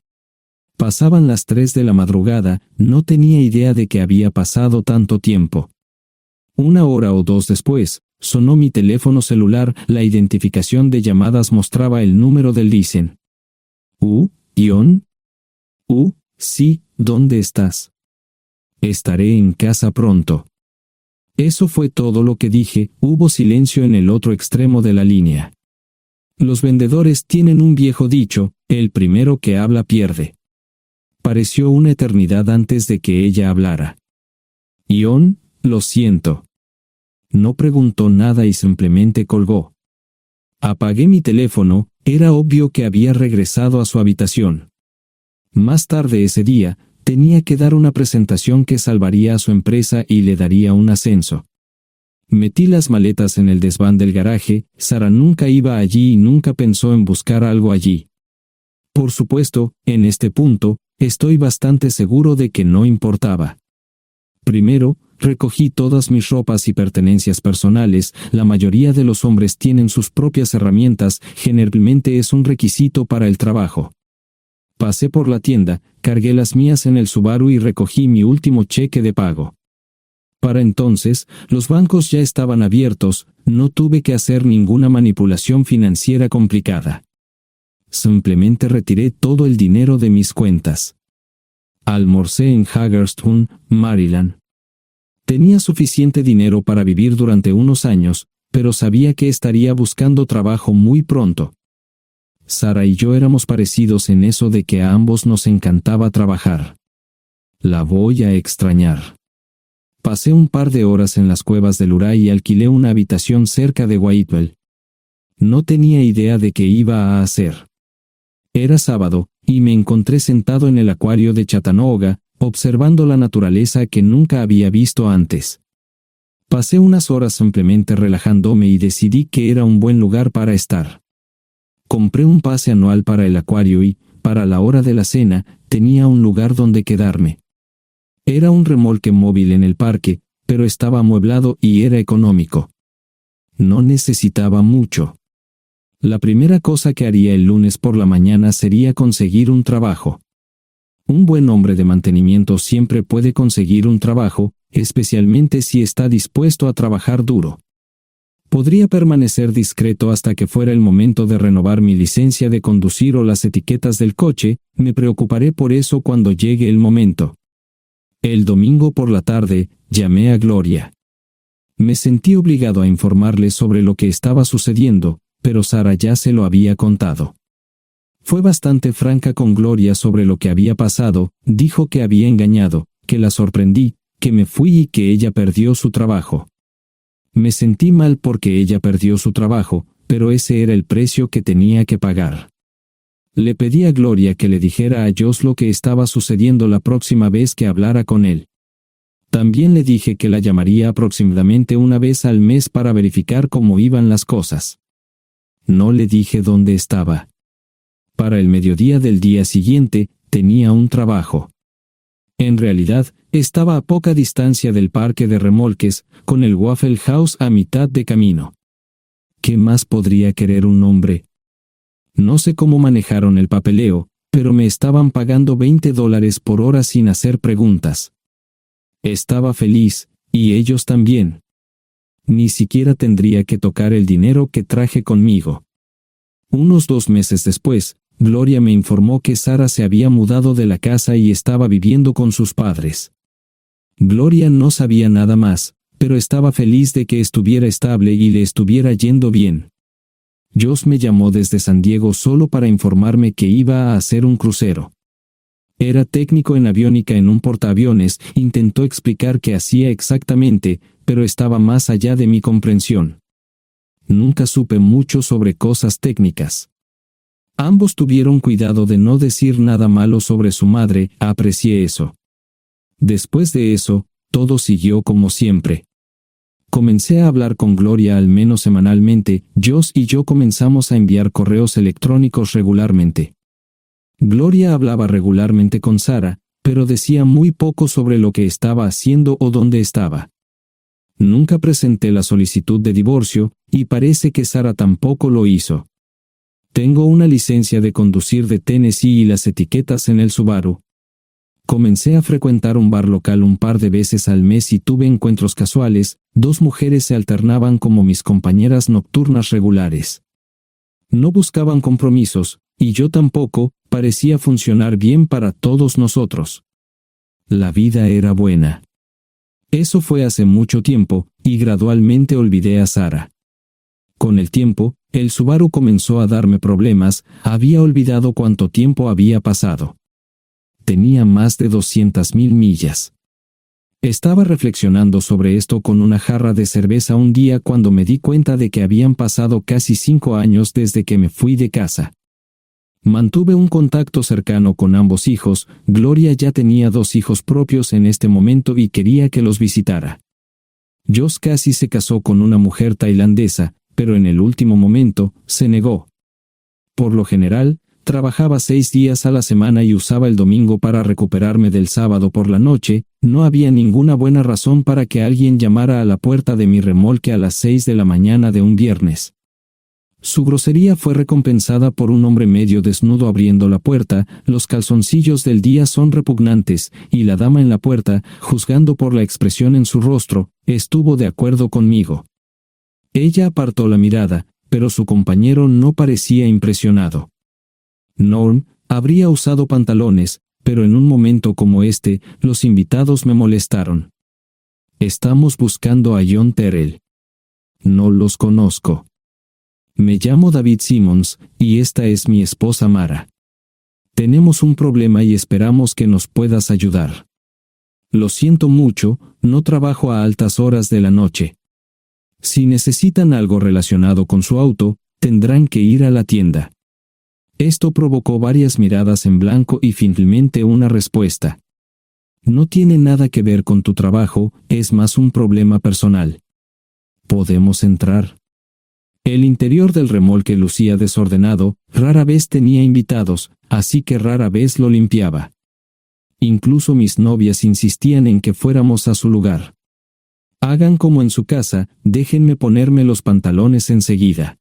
B: Pasaban las 3 de la madrugada, no tenía idea de que había pasado tanto tiempo. 1 hora o 2 después, sonó mi teléfono celular, la identificación de llamadas mostraba el número del Listen. ¿Ion? Sí, ¿dónde estás? Estaré en casa pronto. Eso fue todo lo que dije. Hubo silencio en el otro extremo de la línea. Los vendedores tienen un viejo dicho, el primero que habla pierde. Pareció una eternidad antes de que ella hablara. Ion, lo siento. No preguntó nada y simplemente colgó. Apagué mi teléfono, era obvio que había regresado a su habitación. Más tarde ese día, tenía que dar una presentación que salvaría a su empresa y le daría un ascenso. Metí las maletas en el desván del garaje. Sara nunca iba allí y nunca pensó en buscar algo allí. Por supuesto, en este punto, estoy bastante seguro de que no importaba. Primero, recogí todas mis ropas y pertenencias personales. La mayoría de los hombres tienen sus propias herramientas, generalmente es un requisito para el trabajo. Pasé por la tienda, cargué las mías en el Subaru y recogí mi último cheque de pago. Para entonces, los bancos ya estaban abiertos, no tuve que hacer ninguna manipulación financiera complicada. Simplemente retiré todo el dinero de mis cuentas. Almorcé en Hagerstown, Maryland. Tenía suficiente dinero para vivir durante unos años, pero sabía que estaría buscando trabajo muy pronto. Sara y yo éramos parecidos en eso de que a ambos nos encantaba trabajar. La voy a extrañar. Pasé un par de horas en las cuevas del Uray y alquilé una habitación cerca de Whitewell. No tenía idea de qué iba a hacer. Era sábado, y me encontré sentado en el acuario de Chattanooga, observando la naturaleza que nunca había visto antes. Pasé unas horas simplemente relajándome y decidí que era un buen lugar para estar. Compré un pase anual para el acuario y, para la hora de la cena, tenía un lugar donde quedarme. Era un remolque móvil en el parque, pero estaba amueblado y era económico. No necesitaba mucho. La primera cosa que haría el lunes por la mañana sería conseguir un trabajo. Un buen hombre de mantenimiento siempre puede conseguir un trabajo, especialmente si está dispuesto a trabajar duro. Podría permanecer discreto hasta que fuera el momento de renovar mi licencia de conducir o las etiquetas del coche. Me preocuparé por eso cuando llegue el momento. El domingo por la tarde, llamé a Gloria. Me sentí obligado a informarle sobre lo que estaba sucediendo, pero Sara ya se lo había contado. Fue bastante franca con Gloria sobre lo que había pasado. Dijo que había engañado, que la sorprendí, que me fui y que ella perdió su trabajo. Me sentí mal porque ella perdió su trabajo, pero ese era el precio que tenía que pagar. Le pedí a Gloria que le dijera a Josh lo que estaba sucediendo la próxima vez que hablara con él. También le dije que la llamaría aproximadamente una vez al mes para verificar cómo iban las cosas. No le dije dónde estaba. Para el mediodía del día siguiente, tenía un trabajo. En realidad, estaba a poca distancia del parque de remolques, con el Waffle House a mitad de camino. ¿Qué más podría querer un hombre? No sé cómo manejaron el papeleo, pero me estaban pagando $20 por hora sin hacer preguntas. Estaba feliz, y ellos también. Ni siquiera tendría que tocar el dinero que traje conmigo. Unos 2 meses después, Gloria me informó que Sara se había mudado de la casa y estaba viviendo con sus padres. Gloria no sabía nada más, pero estaba feliz de que estuviera estable y le estuviera yendo bien. Joss me llamó desde San Diego solo para informarme que iba a hacer un crucero. Era técnico en aviónica en un portaaviones, intentó explicar qué hacía exactamente, pero estaba más allá de mi comprensión. Nunca supe mucho sobre cosas técnicas. Ambos tuvieron cuidado de no decir nada malo sobre su madre, aprecié eso. Después de eso, todo siguió como siempre. Comencé a hablar con Gloria al menos semanalmente, Joss y yo comenzamos a enviar correos electrónicos regularmente. Gloria hablaba regularmente con Sara, pero decía muy poco sobre lo que estaba haciendo o dónde estaba. Nunca presenté la solicitud de divorcio, y parece que Sara tampoco lo hizo. Tengo una licencia de conducir de Tennessee y las etiquetas en el Subaru. Comencé a frecuentar un bar local un par de veces al mes y tuve encuentros casuales, 2 mujeres se alternaban como mis compañeras nocturnas regulares. No buscaban compromisos, y yo tampoco, parecía funcionar bien para todos nosotros. La vida era buena. Eso fue hace mucho tiempo, y gradualmente olvidé a Sara. Con el tiempo, el Subaru comenzó a darme problemas, había olvidado cuánto tiempo había pasado. Tenía más de 200.000 millas. Estaba reflexionando sobre esto con una jarra de cerveza un día cuando me di cuenta de que habían pasado casi 5 años desde que me fui de casa. Mantuve un contacto cercano con ambos hijos, Gloria ya tenía 2 hijos propios en este momento y quería que los visitara. Joss casi se casó con una mujer tailandesa, pero en el último momento, se negó. Por lo general, trabajaba 6 días a la semana y usaba el domingo para recuperarme del sábado por la noche, no había ninguna buena razón para que alguien llamara a la puerta de mi remolque a las 6 de la mañana de un viernes. Su grosería fue recompensada por un hombre medio desnudo abriendo la puerta, los calzoncillos del día son repugnantes, y la dama en la puerta, juzgando por la expresión en su rostro, estuvo de acuerdo conmigo. Ella apartó la mirada, pero su compañero no parecía impresionado. Norm habría usado pantalones, pero en un momento como este, los invitados me molestaron. Estamos buscando a John Terrell. No los conozco. Me llamo David Simmons, y esta es mi esposa Mara. Tenemos un problema y esperamos que nos puedas ayudar. Lo siento mucho, no trabajo a altas horas de la noche. Si necesitan algo relacionado con su auto, tendrán que ir a la tienda. Esto provocó varias miradas en blanco y finalmente una respuesta. No tiene nada que ver con tu trabajo, es más un problema personal. ¿Podemos entrar? El interior del remolque lucía desordenado, rara vez tenía invitados, así que rara vez lo limpiaba. Incluso mis novias insistían en que fuéramos a su lugar. Hagan como en su casa, déjenme ponerme los pantalones enseguida.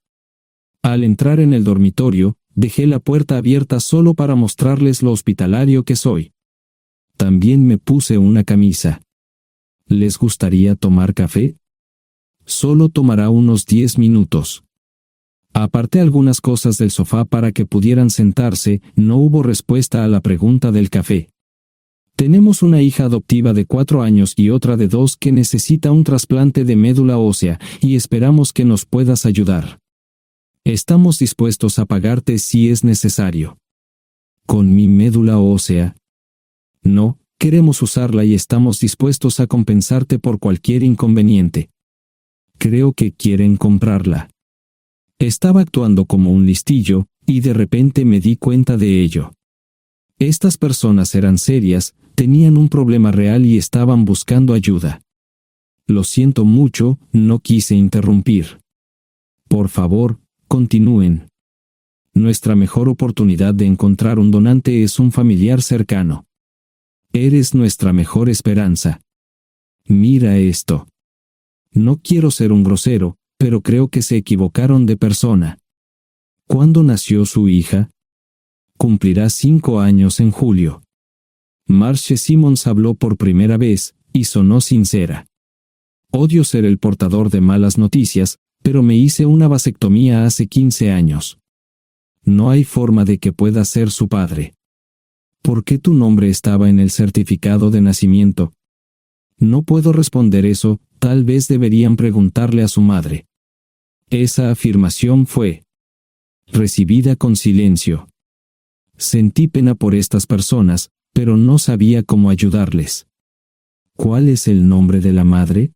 B: Al entrar en el dormitorio, dejé la puerta abierta solo para mostrarles lo hospitalario que soy. También me puse una camisa. ¿Les gustaría tomar café? Solo tomará unos 10 minutos. Aparté algunas cosas del sofá para que pudieran sentarse, no hubo respuesta a la pregunta del café. Tenemos una hija adoptiva de 4 años y otra de 2 que necesita un trasplante de médula ósea, y esperamos que nos puedas ayudar. Estamos dispuestos a pagarte si es necesario. ¿Con mi médula ósea? No, queremos usarla y estamos dispuestos a compensarte por cualquier inconveniente. Creo que quieren comprarla. Estaba actuando como un listillo, y de repente me di cuenta de ello. Estas personas eran serias, tenían un problema real y estaban buscando ayuda. Lo siento mucho, no quise interrumpir. Por favor, continúen. Nuestra mejor oportunidad de encontrar un donante es un familiar cercano. Eres nuestra mejor esperanza. Mira esto. No quiero ser un grosero, pero creo que se equivocaron de persona. ¿Cuándo nació su hija? Cumplirá 5 años en julio. Marche Simmons habló por primera vez, y sonó sincera. Odio ser el portador de malas noticias, pero me hice una vasectomía hace 15 años. No hay forma de que pueda ser su padre. ¿Por qué tu nombre estaba en el certificado de nacimiento? No puedo responder eso, tal vez deberían preguntarle a su madre. Esa afirmación fue recibida con silencio. Sentí pena por estas personas, pero no sabía cómo ayudarles. ¿Cuál es el nombre de la madre?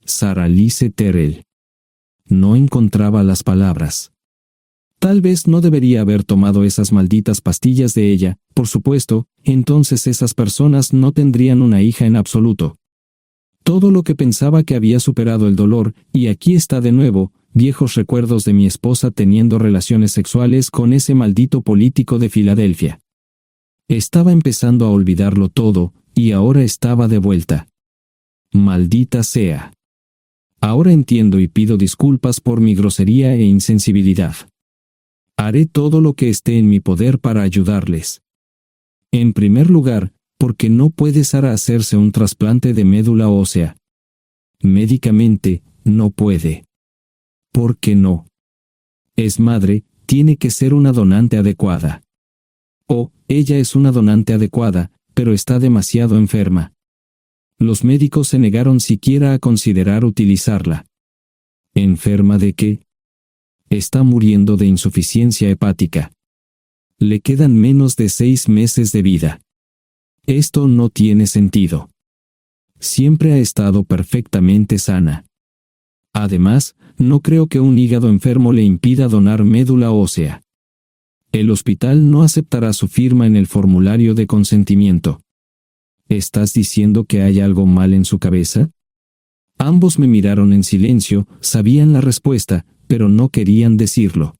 B: Sarah Lise Terrell. No encontraba las palabras. Tal vez no debería haber tomado esas malditas pastillas de ella, por supuesto, entonces esas personas no tendrían una hija en absoluto. Todo lo que pensaba que había superado el dolor, y aquí está de nuevo, viejos recuerdos de mi esposa teniendo relaciones sexuales con ese maldito político de Filadelfia. Estaba empezando a olvidarlo todo, y ahora estaba de vuelta. Maldita sea. Ahora entiendo y pido disculpas por mi grosería e insensibilidad. Haré todo lo que esté en mi poder para ayudarles. En primer lugar, porque no puede Sara hacerse un trasplante de médula ósea. Médicamente, no puede. ¿Por qué no? Es madre, tiene que ser una donante adecuada. Ella es una donante adecuada, pero está demasiado enferma. Los médicos se negaron siquiera a considerar utilizarla. ¿Enferma de qué? Está muriendo de insuficiencia hepática. Le quedan menos de 6 meses de vida. Esto no tiene sentido. Siempre ha estado perfectamente sana. Además, no creo que un hígado enfermo le impida donar médula ósea. El hospital no aceptará su firma en el formulario de consentimiento. ¿Estás diciendo que hay algo mal en su cabeza? Ambos me miraron en silencio, sabían la respuesta, pero no querían decirlo.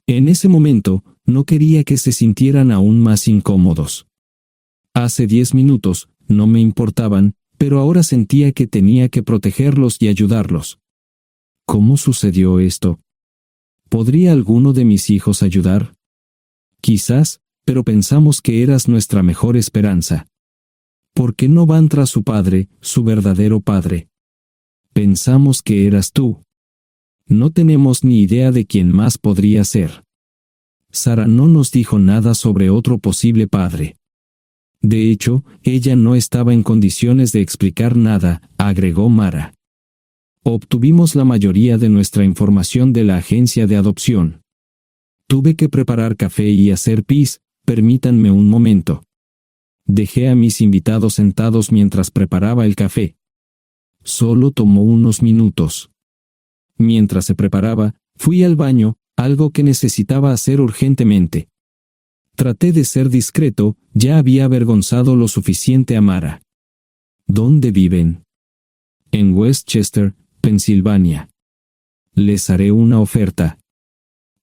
B: En ese momento, no quería que se sintieran aún más incómodos. Hace 10 minutos, no me importaban, pero ahora sentía que tenía que protegerlos y ayudarlos. ¿Cómo sucedió esto? ¿Podría alguno de mis hijos ayudar? Quizás, pero pensamos que eras nuestra mejor esperanza. ¿Por qué no van tras su padre, su verdadero padre? Pensamos que eras tú. No tenemos ni idea de quién más podría ser. Sara no nos dijo nada sobre otro posible padre. De hecho, ella no estaba en condiciones de explicar nada, agregó Mara. Obtuvimos la mayoría de nuestra información de la agencia de adopción. Tuve que preparar café y hacer pis, permítanme un momento. Dejé a mis invitados sentados mientras preparaba el café. Solo tomó unos minutos. Mientras se preparaba, fui al baño, algo que necesitaba hacer urgentemente. Traté de ser discreto, ya había avergonzado lo suficiente a Mara. ¿Dónde viven? En Westchester, Pensilvania. Les haré una oferta.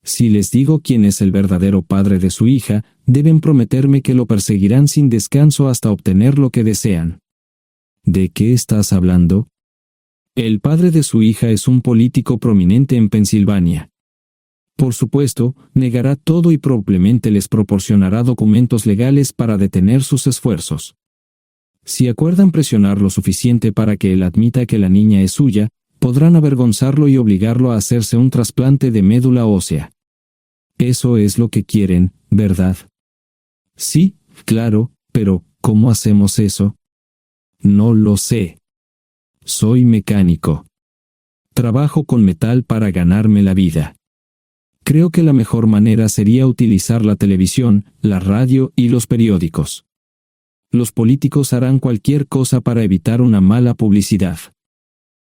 B: Si les digo quién es el verdadero padre de su hija, deben prometerme que lo perseguirán sin descanso hasta obtener lo que desean. ¿De qué estás hablando? El padre de su hija es un político prominente en Pensilvania. Por supuesto, negará todo y probablemente les proporcionará documentos legales para detener sus esfuerzos. Si acuerdan presionar lo suficiente para que él admita que la niña es suya, podrán avergonzarlo y obligarlo a hacerse un trasplante de médula ósea. Eso es lo que quieren, ¿verdad? Sí, claro, pero ¿cómo hacemos eso? No lo sé. Soy mecánico. Trabajo con metal para ganarme la vida. Creo que la mejor manera sería utilizar la televisión, la radio y los periódicos. Los políticos harán cualquier cosa para evitar una mala publicidad.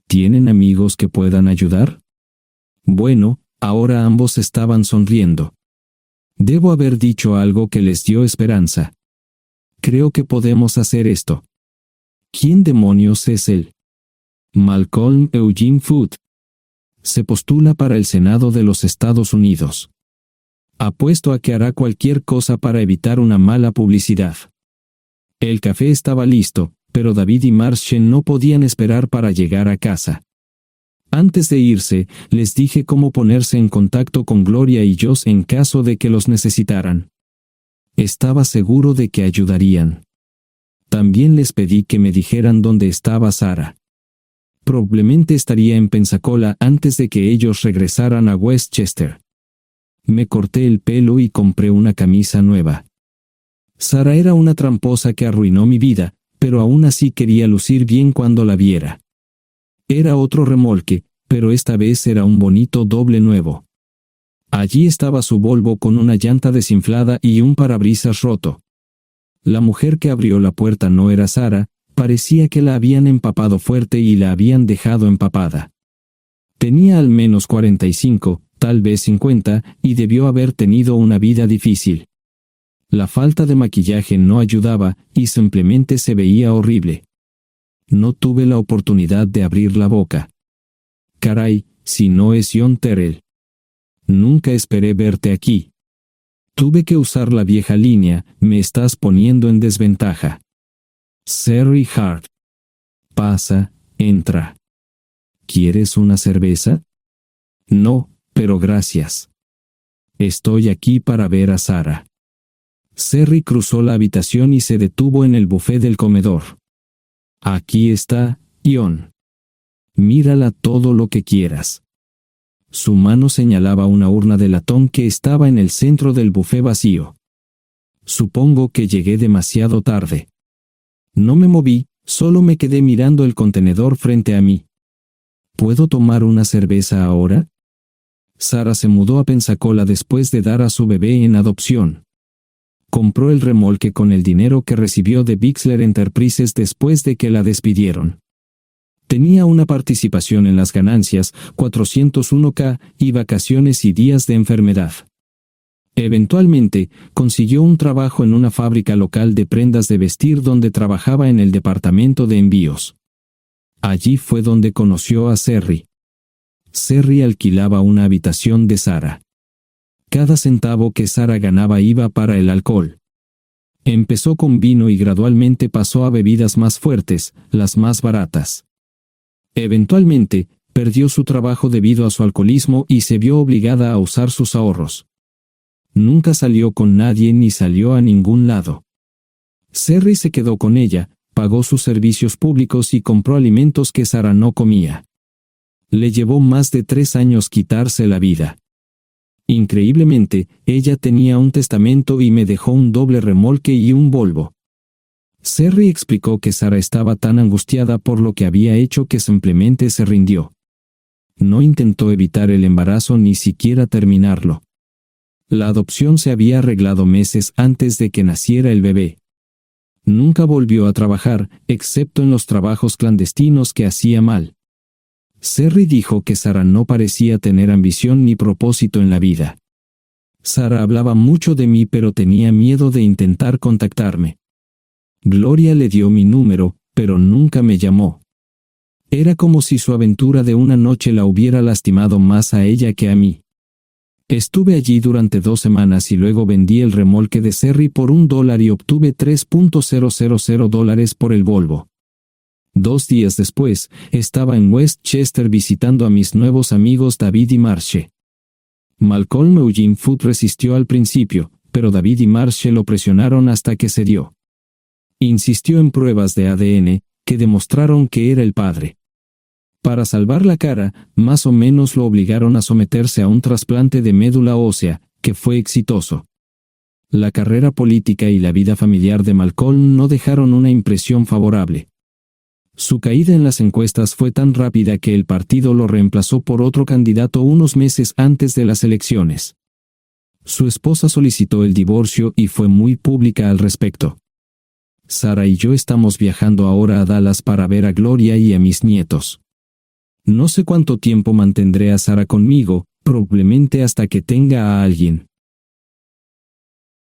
B: ¿Tienen amigos que puedan ayudar? Bueno, ahora ambos estaban sonriendo. Debo haber dicho algo que les dio esperanza. Creo que podemos hacer esto. ¿Quién demonios es él? Malcolm Eugene Foote. Se postula para el Senado de los Estados Unidos. Apuesto a que hará cualquier cosa para evitar una mala publicidad. El café estaba listo, pero David y Marshall no podían esperar para llegar a casa. Antes de irse, les dije cómo ponerse en contacto con Gloria y Josh en caso de que los necesitaran. Estaba seguro de que ayudarían. También les pedí que me dijeran dónde estaba Sara. Probablemente estaría en Pensacola antes de que ellos regresaran a Westchester. Me corté el pelo y compré una camisa nueva. Sara era una tramposa que arruinó mi vida, pero aún así quería lucir bien cuando la viera. Era otro remolque, pero esta vez era un bonito doble nuevo. Allí estaba su Volvo con una llanta desinflada y un parabrisas roto. La mujer que abrió la puerta no era Sara, parecía que la habían empapado fuerte y la habían dejado empapada. Tenía al menos 45, tal vez 50, y debió haber tenido una vida difícil. La falta de maquillaje no ayudaba y simplemente se veía horrible. No tuve la oportunidad de abrir la boca. Caray, si no es John Terrell. Nunca esperé verte aquí. Tuve que usar la vieja línea, me estás poniendo en desventaja. Serry Hart. Pasa, entra. ¿Quieres una cerveza? No, pero gracias. Estoy aquí para ver a Sara. Serry cruzó la habitación y se detuvo en el buffet del comedor. Aquí está, John. Mírala todo lo que quieras. Su mano señalaba una urna de latón que estaba en el centro del buffet vacío. Supongo que llegué demasiado tarde. No me moví, solo me quedé mirando el contenedor frente a mí. ¿Puedo tomar una cerveza ahora? Sara se mudó a Pensacola después de dar a su bebé en adopción. Compró el remolque con el dinero que recibió de Bixler Enterprises después de que la despidieron. Tenía una participación en las ganancias, 401k, y vacaciones y días de enfermedad. Eventualmente, consiguió un trabajo en una fábrica local de prendas de vestir donde trabajaba en el departamento de envíos. Allí fue donde conoció a Serry. Serry alquilaba una habitación de Sara. Cada centavo que Sara ganaba iba para el alcohol. Empezó con vino y gradualmente pasó a bebidas más fuertes, las más baratas. Eventualmente, perdió su trabajo debido a su alcoholismo y se vio obligada a usar sus ahorros. Nunca salió con nadie ni salió a ningún lado. Serry se quedó con ella, pagó sus servicios públicos y compró alimentos que Sara no comía. Le llevó más de 3 años quitarse la vida. Increíblemente, ella tenía un testamento y me dejó un doble remolque y un Volvo. Serry explicó que Sara estaba tan angustiada por lo que había hecho que simplemente se rindió. No intentó evitar el embarazo ni siquiera terminarlo. La adopción se había arreglado meses antes de que naciera el bebé. Nunca volvió a trabajar, excepto en los trabajos clandestinos que hacía mal. Serry dijo que Sara no parecía tener ambición ni propósito en la vida. Sara hablaba mucho de mí pero tenía miedo de intentar contactarme. Gloria le dio mi número, pero nunca me llamó. Era como si su aventura de una noche la hubiera lastimado más a ella que a mí. Estuve allí durante 2 semanas y luego vendí el remolque de Serry por $1 y obtuve $3,000 por el Volvo. 2 días después, estaba en Westchester visitando a mis nuevos amigos David y Marche. Malcolm Eugene Foote resistió al principio, pero David y Marche lo presionaron hasta que cedió. Insistió en pruebas de ADN, que demostraron que era el padre. Para salvar la cara, más o menos lo obligaron a someterse a un trasplante de médula ósea, que fue exitoso. La carrera política y la vida familiar de Malcolm no dejaron una impresión favorable. Su caída en las encuestas fue tan rápida que el partido lo reemplazó por otro candidato unos meses antes de las elecciones. Su esposa solicitó el divorcio y fue muy pública al respecto. Sara y yo estamos viajando ahora a Dallas para ver a Gloria y a mis nietos. No sé cuánto tiempo mantendré a Sara conmigo, probablemente hasta que tenga a alguien.